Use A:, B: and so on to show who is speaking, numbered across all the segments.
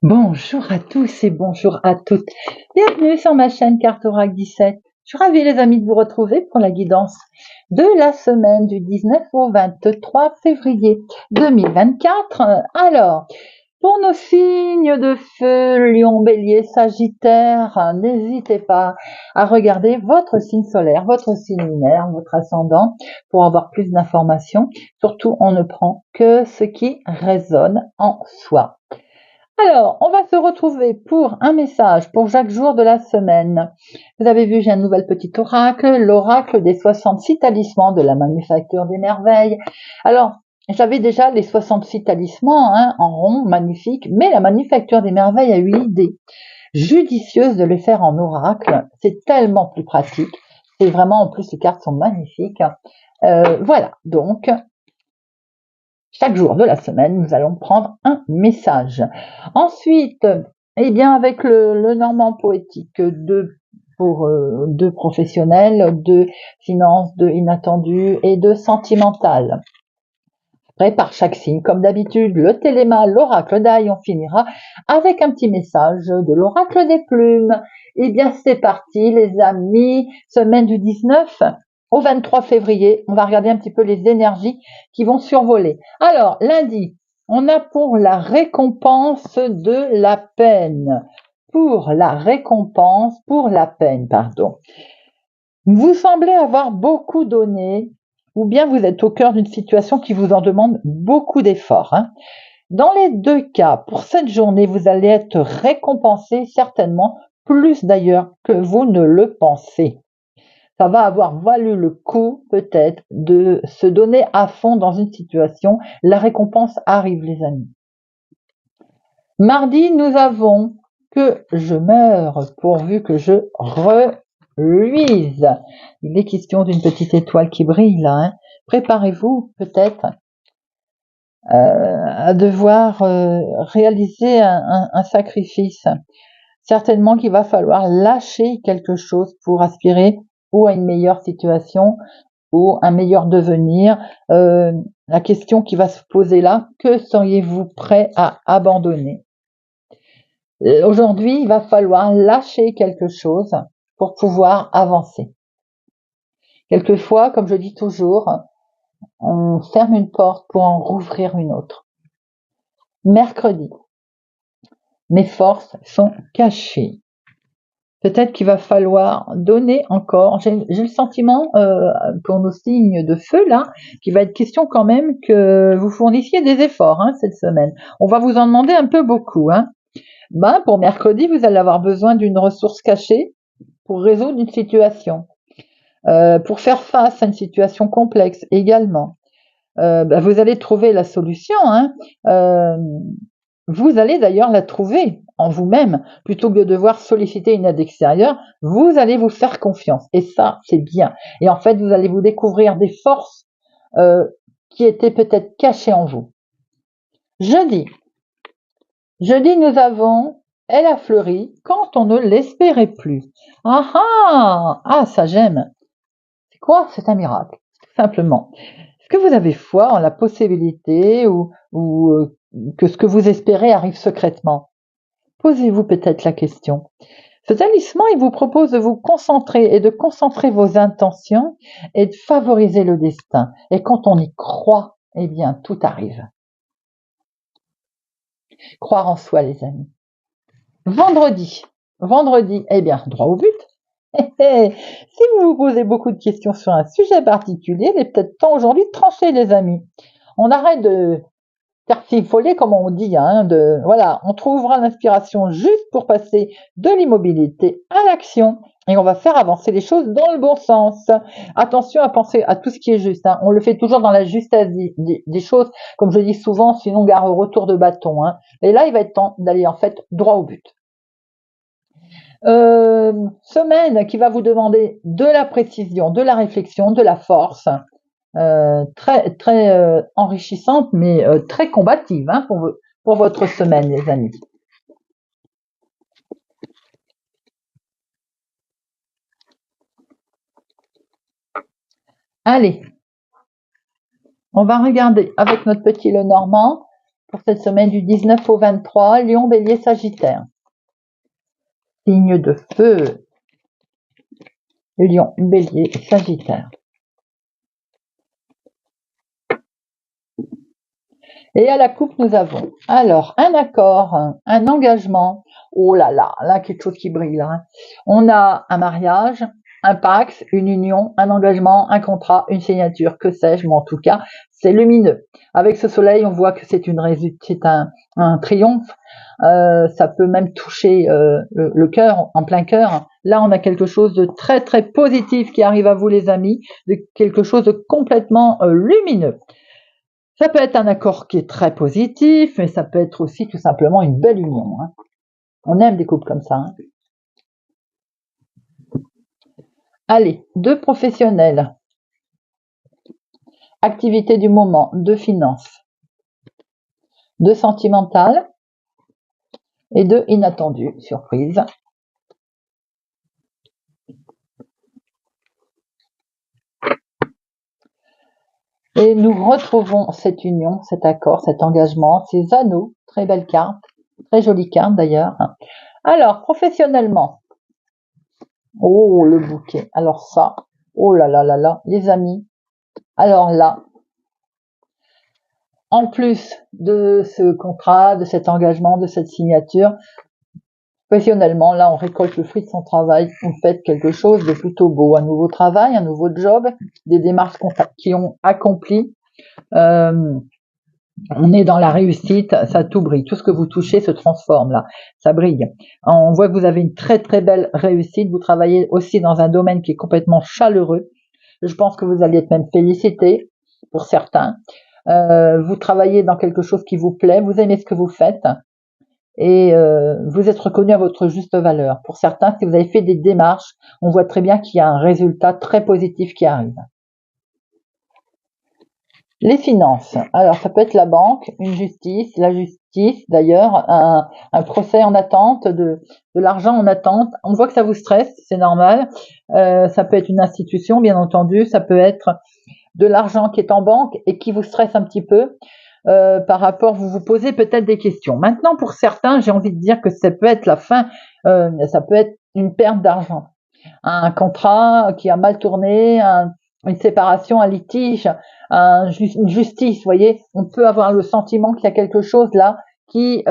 A: Bonjour à tous et bonjour à toutes. Bienvenue sur ma chaîne Cartorac 17. Je suis ravie les amis de vous retrouver pour la guidance de la semaine du 19 au 23 février 2024. Alors, pour nos signes de feu, Lion, Bélier, Sagittaire, n'hésitez pas à regarder votre signe solaire, votre signe lunaire, votre ascendant pour avoir plus d'informations. Surtout, on ne prend que ce qui résonne en soi. Alors, on va se retrouver pour un message pour chaque jour de la semaine. Vous avez vu, j'ai un nouvel petit oracle, l'oracle des 66 talismans de la Manufacture des Merveilles. Alors, j'avais déjà les 66 talismans en rond, magnifique, mais la Manufacture des Merveilles a eu l'idée judicieuse de les faire en oracle. C'est tellement plus pratique. C'est vraiment, en plus, les cartes sont magnifiques. Voilà, donc... Chaque jour de la semaine, nous allons prendre un message. Ensuite, eh bien, avec le Normand poétique pour deux professionnels, de finance, de inattendu et de sentimental. Après, par chaque signe, comme d'habitude, le téléma, l'oracle d'ail, on finira avec un petit message de l'oracle des plumes. Eh bien, c'est parti, les amis, semaine du 19 au 23 février, on va regarder un petit peu les énergies qui vont survoler. Alors, lundi, on a pour la récompense de la peine. Pour la peine, pardon. Vous semblez avoir beaucoup donné, ou bien vous êtes au cœur d'une situation qui vous en demande beaucoup d'efforts. Dans les deux cas, pour cette journée, vous allez être récompensé certainement, plus d'ailleurs que vous ne le pensez. Ça va avoir valu le coup peut-être de se donner à fond dans une situation. La récompense arrive, les amis. Mardi, nous avons que je meurs pourvu que je reluise. Il est question d'une petite étoile qui brille là. Préparez-vous peut-être à devoir réaliser un sacrifice. Certainement qu'il va falloir lâcher quelque chose pour aspirer ou à une meilleure situation ou un meilleur devenir. La question qui va se poser là, que seriez-vous prêt à abandonner? Aujourd'hui, il va falloir lâcher quelque chose pour pouvoir avancer. Quelquefois, comme je dis toujours, on ferme une porte pour en rouvrir une autre. Mercredi, mes forces sont cachées. Peut-être qu'il va falloir donner encore. J'ai le sentiment pour nos signes de feu là, qu'il va être question quand même que vous fournissiez des efforts cette semaine. On va vous en demander un peu beaucoup. Pour mercredi, vous allez avoir besoin d'une ressource cachée pour résoudre une situation, pour faire face à une situation complexe également. Vous allez trouver la solution. Vous allez d'ailleurs la trouver en vous-même, plutôt que de devoir solliciter une aide extérieure, vous allez vous faire confiance. Et ça, c'est bien. Et en fait, vous allez vous découvrir des forces qui étaient peut-être cachées en vous. Jeudi, nous avons Elle a fleuri quand on ne l'espérait plus. Ah, ça j'aime. C'est quoi? C'est un miracle, tout simplement. Est-ce que vous avez foi en la possibilité ou que ce que vous espérez arrive secrètement? Posez-vous peut-être la question. Ce talisman, il vous propose de vous concentrer et de concentrer vos intentions et de favoriser le destin. Et quand on y croit, eh bien, tout arrive. Croire en soi, les amis. Vendredi, eh bien, droit au but. Si vous vous posez beaucoup de questions sur un sujet particulier, il est peut-être temps aujourd'hui de trancher, les amis. On arrête de persifler, comme on dit, voilà, on trouvera l'inspiration juste pour passer de l'immobilité à l'action et on va faire avancer les choses dans le bon sens. Attention à penser à tout ce qui est juste. On le fait toujours dans la justesse des choses, comme je dis souvent, sinon gare au retour de bâton. Et là, il va être temps d'aller en fait droit au but. Semaine qui va vous demander de la précision, de la réflexion, de la force, très enrichissante, mais très combative hein, pour votre semaine, les amis. Allez, on va regarder avec notre petit Lenormand pour cette semaine du 19 au 23, Lion, Bélier, Sagittaire. Signe de feu, Lion, Bélier, Sagittaire. Et à la coupe, nous avons alors un accord, un engagement. Oh là là, là quelque chose qui brille. Là, hein. On a un mariage, un pacte, une union, un engagement, un contrat, une signature, que sais-je, mais en tout cas, c'est lumineux. Avec ce soleil, on voit que c'est un triomphe. Ça peut même toucher le cœur, en plein cœur. Là, on a quelque chose de très très positif qui arrive à vous, les amis, de quelque chose de complètement lumineux. Ça peut être un accord qui est très positif, mais ça peut être aussi tout simplement une belle union. Hein. On aime des couples comme ça. Hein. Allez, 2 professionnels. Activité du moment, 2 finances. 2 sentimental et 2 inattendu, surprise. Et nous retrouvons cette union, cet accord, cet engagement, ces anneaux, très belle carte, très jolie carte d'ailleurs. Alors, professionnellement, oh le bouquet, alors ça, oh là là là là, les amis, alors là, en plus de ce contrat, de cet engagement, de cette signature, professionnellement, là, on récolte le fruit de son travail, on fait quelque chose de plutôt beau, un nouveau travail, un nouveau job, des démarches qui ont accompli. On est dans la réussite, ça tout brille. Tout ce que vous touchez se transforme là, ça brille. On voit que vous avez une très très belle réussite. Vous travaillez aussi dans un domaine qui est complètement chaleureux. Je pense que vous allez être même félicité pour certains. Vous travaillez dans quelque chose qui vous plaît, vous aimez ce que vous faites et vous êtes reconnu à votre juste valeur. Pour certains, si vous avez fait des démarches, on voit très bien qu'il y a un résultat très positif qui arrive. Les finances. Alors, ça peut être la banque, une justice, la justice, d'ailleurs, un procès en attente, de l'argent en attente. On voit que ça vous stresse, c'est normal. Ça peut être une institution, bien entendu. Ça peut être de l'argent qui est en banque et qui vous stresse un petit peu. Par rapport, vous vous posez peut-être des questions. Maintenant, pour certains, j'ai envie de dire que ça peut être la fin, ça peut être une perte d'argent. Un contrat qui a mal tourné, une séparation, un litige, une justice, vous voyez, on peut avoir le sentiment qu'il y a quelque chose là qui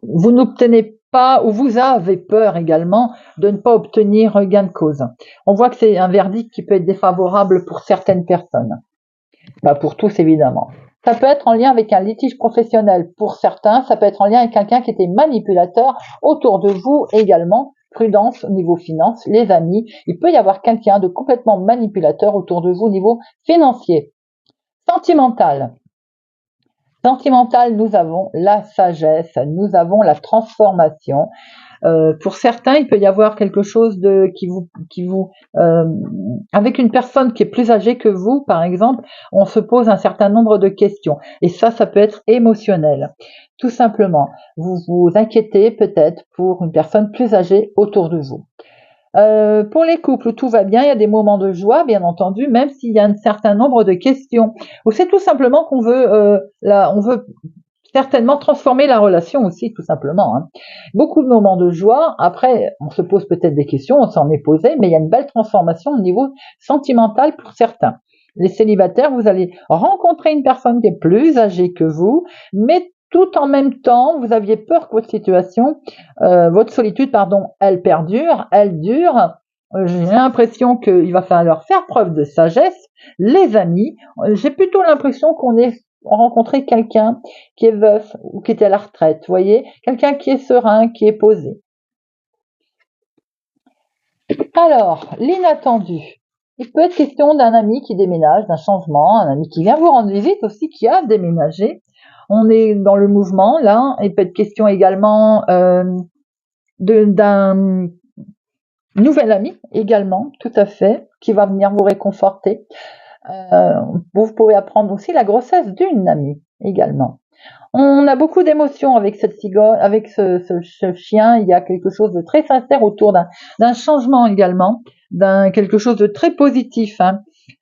A: vous n'obtenez pas ou vous avez peur également de ne pas obtenir gain de cause. On voit que c'est un verdict qui peut être défavorable pour certaines personnes, pas pour tous évidemment. Ça peut être en lien avec un litige professionnel pour certains, ça peut être en lien avec quelqu'un qui était manipulateur autour de vous également. Prudence au niveau finance, les amis, il peut y avoir quelqu'un de complètement manipulateur autour de vous au niveau financier. Sentimental. Sentimental, nous avons la sagesse, nous avons la transformation. Pour certains, il peut y avoir quelque chose avec une personne qui est plus âgée que vous, par exemple, on se pose un certain nombre de questions. Et ça peut être émotionnel. Tout simplement, vous vous inquiétez peut-être pour une personne plus âgée autour de vous. Pour les couples, tout va bien, il y a des moments de joie, bien entendu, même s'il y a un certain nombre de questions. Ou c'est tout simplement qu'on veut, on veut certainement transformer la relation aussi, tout simplement. Hein. Beaucoup de moments de joie. Après, on se pose peut-être des questions, on s'en est posé, mais il y a une belle transformation au niveau sentimental pour certains. Les célibataires, vous allez rencontrer une personne qui est plus âgée que vous, mais tout en même temps, vous aviez peur que votre solitude, elle perdure, elle dure. J'ai l'impression qu'il va falloir faire preuve de sagesse. Les amis, j'ai plutôt l'impression qu'on est rencontrer quelqu'un qui est veuf ou qui est à la retraite, vous voyez, quelqu'un qui est serein, qui est posé. Alors, l'inattendu. Il peut être question d'un ami qui déménage, d'un changement, un ami qui vient vous rendre visite aussi, qui a déménagé. On est dans le mouvement là. Il peut être question également d'un nouvel ami également, tout à fait, qui va venir vous réconforter. Vous pouvez apprendre aussi la grossesse d'une amie également. On a beaucoup d'émotions avec cette cigogne, avec ce chien. Il y a quelque chose de très sincère autour d'un changement également, quelque chose de très positif.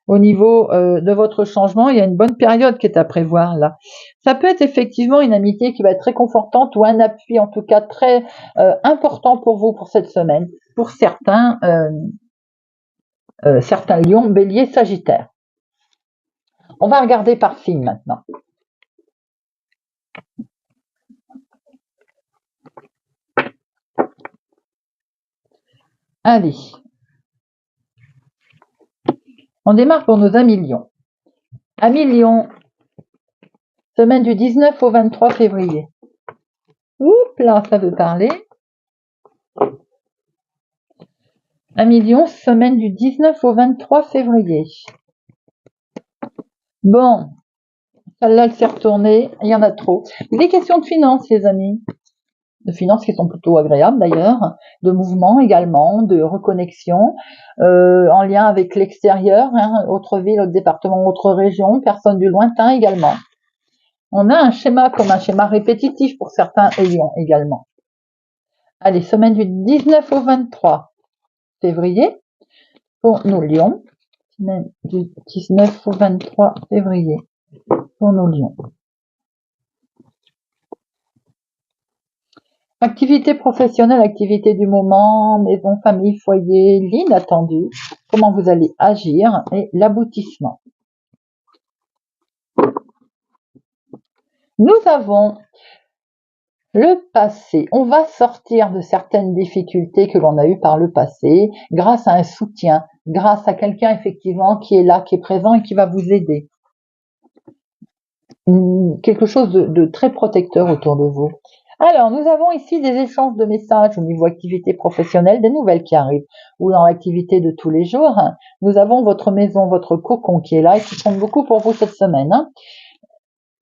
A: Au niveau de votre changement, il y a une bonne période qui est à prévoir là. Ça peut être effectivement une amitié qui va être réconfortante ou un appui en tout cas très important pour vous pour cette semaine. Pour certains lions, béliers, sagittaires. On va regarder par signe maintenant. Allez. On démarre pour nos amis lions. Amis lions, semaine du 19 au 23 février. Oups là, ça veut parler. Amis lions, semaine du 19 au 23 février. Bon, celle-là, elle s'est retournée. Il y en a trop. Des questions de finances, les amis. De finances qui sont plutôt agréables d'ailleurs, de mouvement également, de reconnexion, en lien avec l'extérieur, autre ville, autre département, autre région, personne du lointain également. On a un schéma comme un schéma répétitif pour certains lions également. Allez, semaine du 19 au 23 février pour nos lions. Semaine du 19 au 23 février pour nos lions. Activité professionnelle, activité du moment, maison, famille, foyer, l'inattendu, comment vous allez agir et l'aboutissement. Nous avons le passé. On va sortir de certaines difficultés que l'on a eues par le passé grâce à un soutien, grâce à quelqu'un effectivement qui est là, qui est présent et qui va vous aider. Quelque chose de très protecteur autour de vous. Alors, nous avons ici des échanges de messages au niveau activité professionnelle, des nouvelles qui arrivent, ou dans l'activité de tous les jours. Nous avons votre maison, votre cocon qui est là et qui compte beaucoup pour vous cette semaine.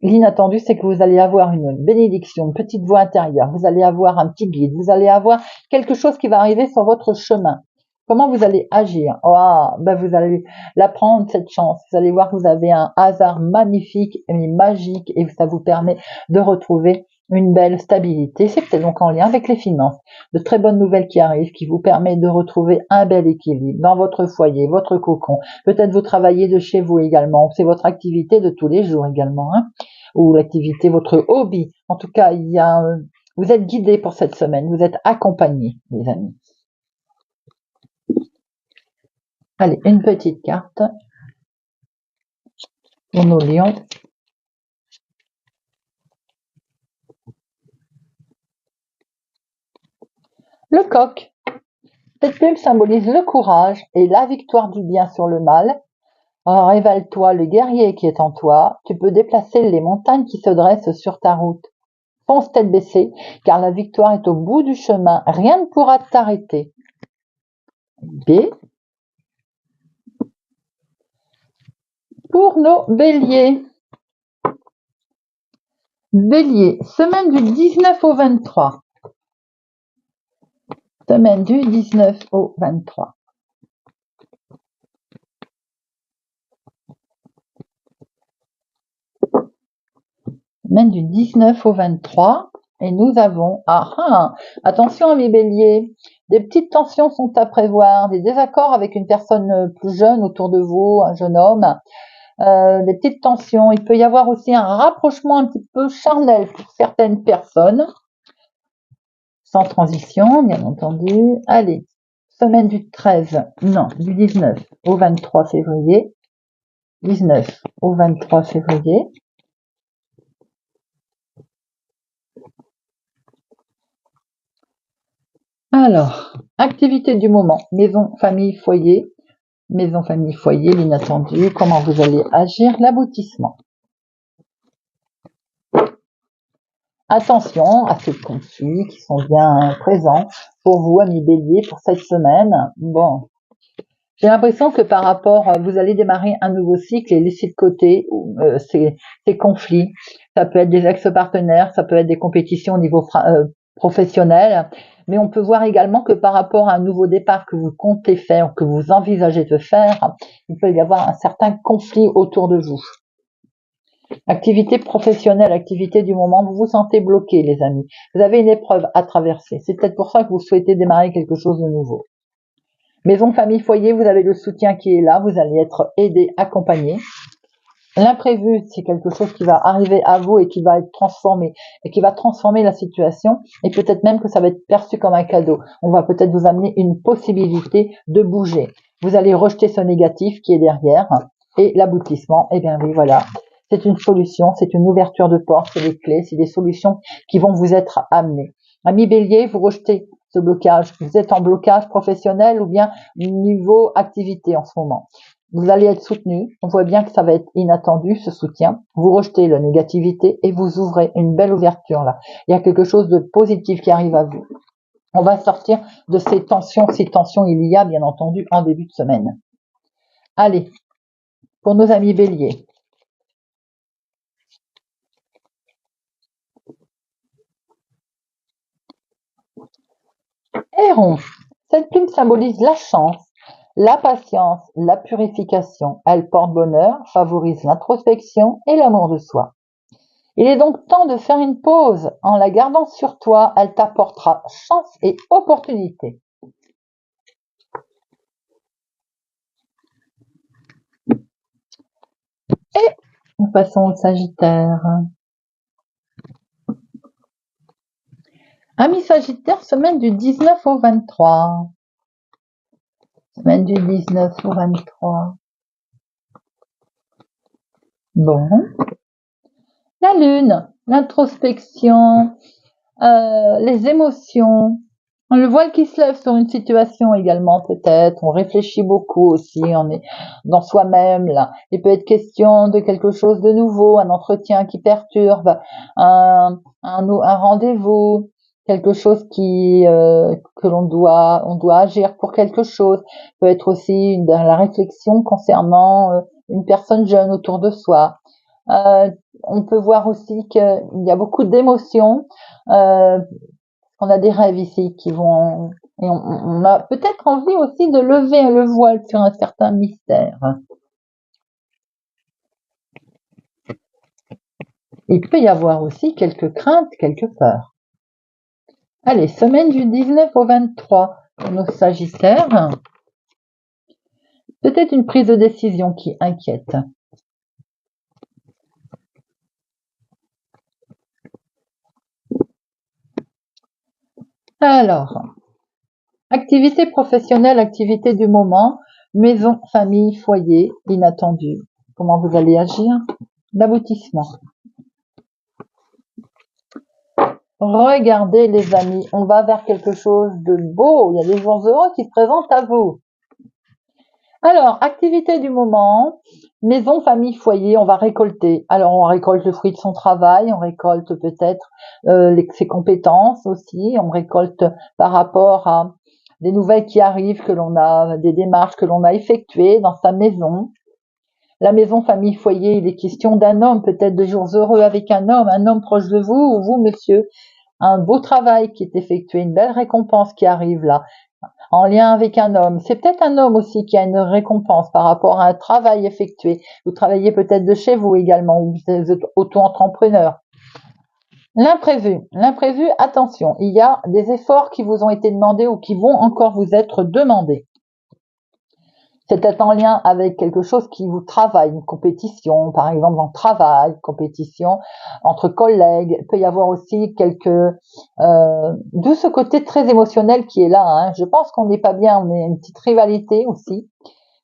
A: L'inattendu, c'est que vous allez avoir une bénédiction, une petite voix intérieure, vous allez avoir un petit guide, vous allez avoir quelque chose qui va arriver sur votre chemin. Comment vous allez agir? Vous allez la prendre, cette chance. Vous allez voir que vous avez un hasard magnifique et magique et ça vous permet de retrouver une belle stabilité. C'est peut-être donc en lien avec les finances. De très bonnes nouvelles qui arrivent, qui vous permettent de retrouver un bel équilibre dans votre foyer, votre cocon. Peut-être vous travaillez de chez vous également. C'est votre activité de tous les jours également, ou l'activité, votre hobby. En tout cas, vous êtes guidé pour cette semaine. Vous êtes accompagné, les amis. Allez, une petite carte pour nos lions. Le coq. Cette plume symbolise le courage et la victoire du bien sur le mal. Révèle-toi le guerrier qui est en toi. Tu peux déplacer les montagnes qui se dressent sur ta route. Fonce tête baissée, car la victoire est au bout du chemin. Rien ne pourra t'arrêter. B. Pour nos béliers. Bélier, semaine du 19 au 23. Semaine du 19 au 23. Semaine du 19 au 23. Et nous avons, attention à mes béliers, des petites tensions sont à prévoir, des désaccords avec une personne plus jeune autour de vous, un jeune homme, des petites tensions. Il peut y avoir aussi un rapprochement un petit peu charnel pour certaines personnes. Sans transition, bien entendu. Allez, semaine du 19 au 23 février. 19 au 23 février. Alors, activité du moment, maison, famille, foyer. Maison, famille, foyer, l'inattendu, comment vous allez agir, l'aboutissement. Attention à ces conflits qui sont bien présents pour vous, amis béliers, pour cette semaine. Bon, j'ai l'impression que par rapport, vous allez démarrer un nouveau cycle et laisser de côté ces conflits. Ça peut être des ex-partenaires, ça peut être des compétitions au niveau professionnel, mais on peut voir également que par rapport à un nouveau départ que vous comptez faire ou que vous envisagez de faire, il peut y avoir un certain conflit autour de vous. Activité professionnelle, activité du moment, vous vous sentez bloqué, les amis. Vous avez une épreuve à traverser. C'est peut-être pour ça que vous souhaitez démarrer quelque chose de nouveau. Maison, famille, foyer, vous avez le soutien qui est là. Vous allez être aidé, accompagné. L'imprévu, c'est quelque chose qui va arriver à vous et qui va être transformé et qui va transformer la situation, et peut-être même que ça va être perçu comme un cadeau. On va peut-être vous amener une possibilité de bouger. Vous allez rejeter ce négatif qui est derrière, et l'aboutissement, eh bien oui, voilà. C'est une solution, c'est une ouverture de porte, c'est des clés, c'est des solutions qui vont vous être amenées. Ami Bélier, vous rejetez ce blocage. Vous êtes en blocage professionnel ou bien niveau activité en ce moment. Vous allez être soutenu. On voit bien que ça va être inattendu, ce soutien. Vous rejetez la négativité et vous ouvrez une belle ouverture là. Il y a quelque chose de positif qui arrive à vous. On va sortir de ces tensions. Ces tensions, il y a bien entendu en début de semaine. Allez, pour nos amis Béliers. Héron, cette plume symbolise la chance, la patience, la purification. Elle porte bonheur, favorise l'introspection et l'amour de soi. Il est donc temps de faire une pause. En la gardant sur toi, elle t'apportera chance et opportunité. Et nous passons au Sagittaire. Amis Sagittaire, semaine du 19 au 23. Semaine du 19 au 23. Bon. La lune, l'introspection, les émotions, le voile qui se lève sur une situation également peut-être, on réfléchit beaucoup aussi, on est dans soi-même là. Il peut être question de quelque chose de nouveau, un entretien qui perturbe, un rendez-vous, quelque chose que on doit agir pour quelque chose. Peut être aussi la réflexion concernant une personne jeune autour de soi. On peut voir aussi qu'il y a beaucoup d'émotions. On a des rêves ici qui vont, et on a peut-être envie aussi de lever le voile sur un certain mystère. Il peut y avoir aussi quelques craintes, quelques peurs. Allez, semaine du 19 au 23 pour nos Sagittaires. Peut-être une prise de décision qui inquiète. Alors, activité professionnelle, activité du moment, maison, famille, foyer, inattendu. Comment vous allez agir? L'aboutissement. Regardez les amis, on va vers quelque chose de beau. Il y a des jours heureux qui se présentent à vous. Alors, activité du moment, maison, famille, foyer, on va récolter. Alors, on récolte le fruit de son travail, on récolte peut-être ses compétences aussi, on récolte par rapport à des nouvelles qui arrivent, que l'on a, des démarches que l'on a effectuées dans sa maison. La maison, famille, foyer, il est question d'un homme, peut-être de jours heureux avec un homme proche de vous, ou vous, monsieur. Un beau travail qui est effectué, une belle récompense qui arrive là, en lien avec un homme. C'est peut-être un homme aussi qui a une récompense par rapport à un travail effectué. Vous travaillez peut-être de chez vous également, ou vous êtes auto-entrepreneur. L'imprévu, attention, il y a des efforts qui vous ont été demandés ou qui vont encore vous être demandés. C'est peut-être en lien avec quelque chose qui vous travaille, une compétition, par exemple en travail, compétition entre collègues. Il peut y avoir aussi d'où ce côté très émotionnel qui est là. Hein. Je pense qu'on n'est pas bien, on est une petite rivalité aussi.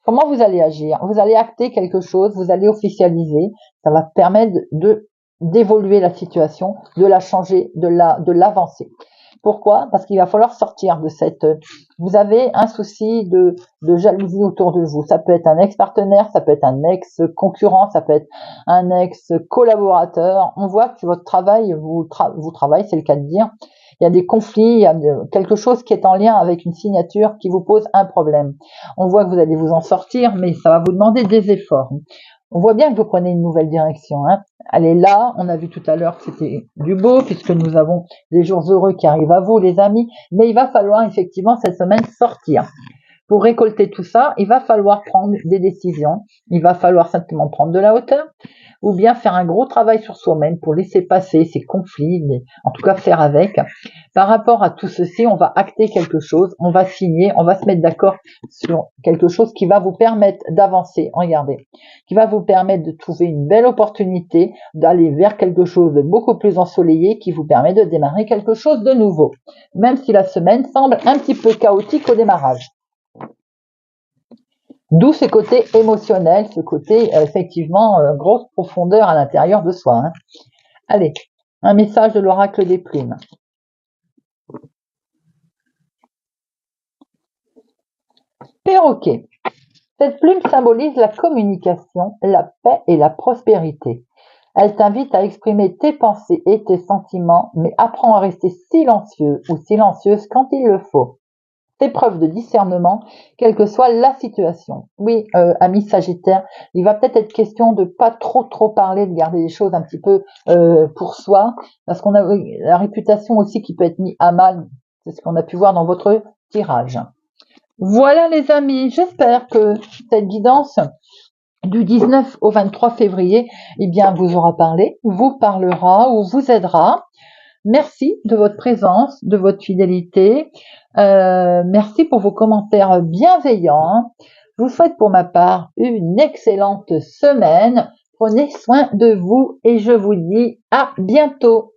A: Comment vous allez agir? Vous allez acter quelque chose, vous allez officialiser. Ça va permettre d'évoluer la situation, de la changer, de l'avancer. Pourquoi? Parce qu'il va falloir sortir de cette... Vous avez un souci de jalousie autour de vous. Ça peut être un ex-partenaire, ça peut être un ex-concurrent, ça peut être un ex-collaborateur. On voit que votre travail, vous travaillez, c'est le cas de dire. Il y a des conflits, il y a quelque chose qui est en lien avec une signature qui vous pose un problème. On voit que vous allez vous en sortir, mais ça va vous demander des efforts. On voit bien que vous prenez une nouvelle direction, hein. Elle est là, on a vu tout à l'heure que c'était du beau, puisque nous avons des jours heureux qui arrivent à vous, les amis, mais il va falloir effectivement cette semaine sortir. Pour récolter tout ça, il va falloir prendre des décisions, il va falloir simplement prendre de la hauteur, ou bien faire un gros travail sur soi-même pour laisser passer ces conflits, mais en tout cas faire avec. Par rapport à tout ceci, on va acter quelque chose, on va signer, on va se mettre d'accord sur quelque chose qui va vous permettre d'avancer, regardez, qui va vous permettre de trouver une belle opportunité, d'aller vers quelque chose de beaucoup plus ensoleillé, qui vous permet de démarrer quelque chose de nouveau, même si la semaine semble un petit peu chaotique au démarrage. D'où ce côté émotionnel, ce côté effectivement grosse profondeur à l'intérieur de soi, hein. Allez, un message de l'oracle des plumes. Perroquet. Cette plume symbolise la communication, la paix et la prospérité. Elle t'invite à exprimer tes pensées et tes sentiments, mais apprends à rester silencieux ou silencieuse quand il le faut. Fais preuve de discernement, quelle que soit la situation. Oui, ami Sagittaire, il va peut-être être question de pas trop parler, de garder les choses un petit peu pour soi, parce qu'on a la réputation aussi qui peut être mise à mal. C'est ce qu'on a pu voir dans votre tirage. Voilà les amis, j'espère que cette guidance du 19 au 23 février, eh bien, vous aura parlé, vous parlera ou vous aidera. Merci de votre présence, de votre fidélité. Merci pour vos commentaires bienveillants. Je vous souhaite pour ma part une excellente semaine. Prenez soin de vous et je vous dis à bientôt.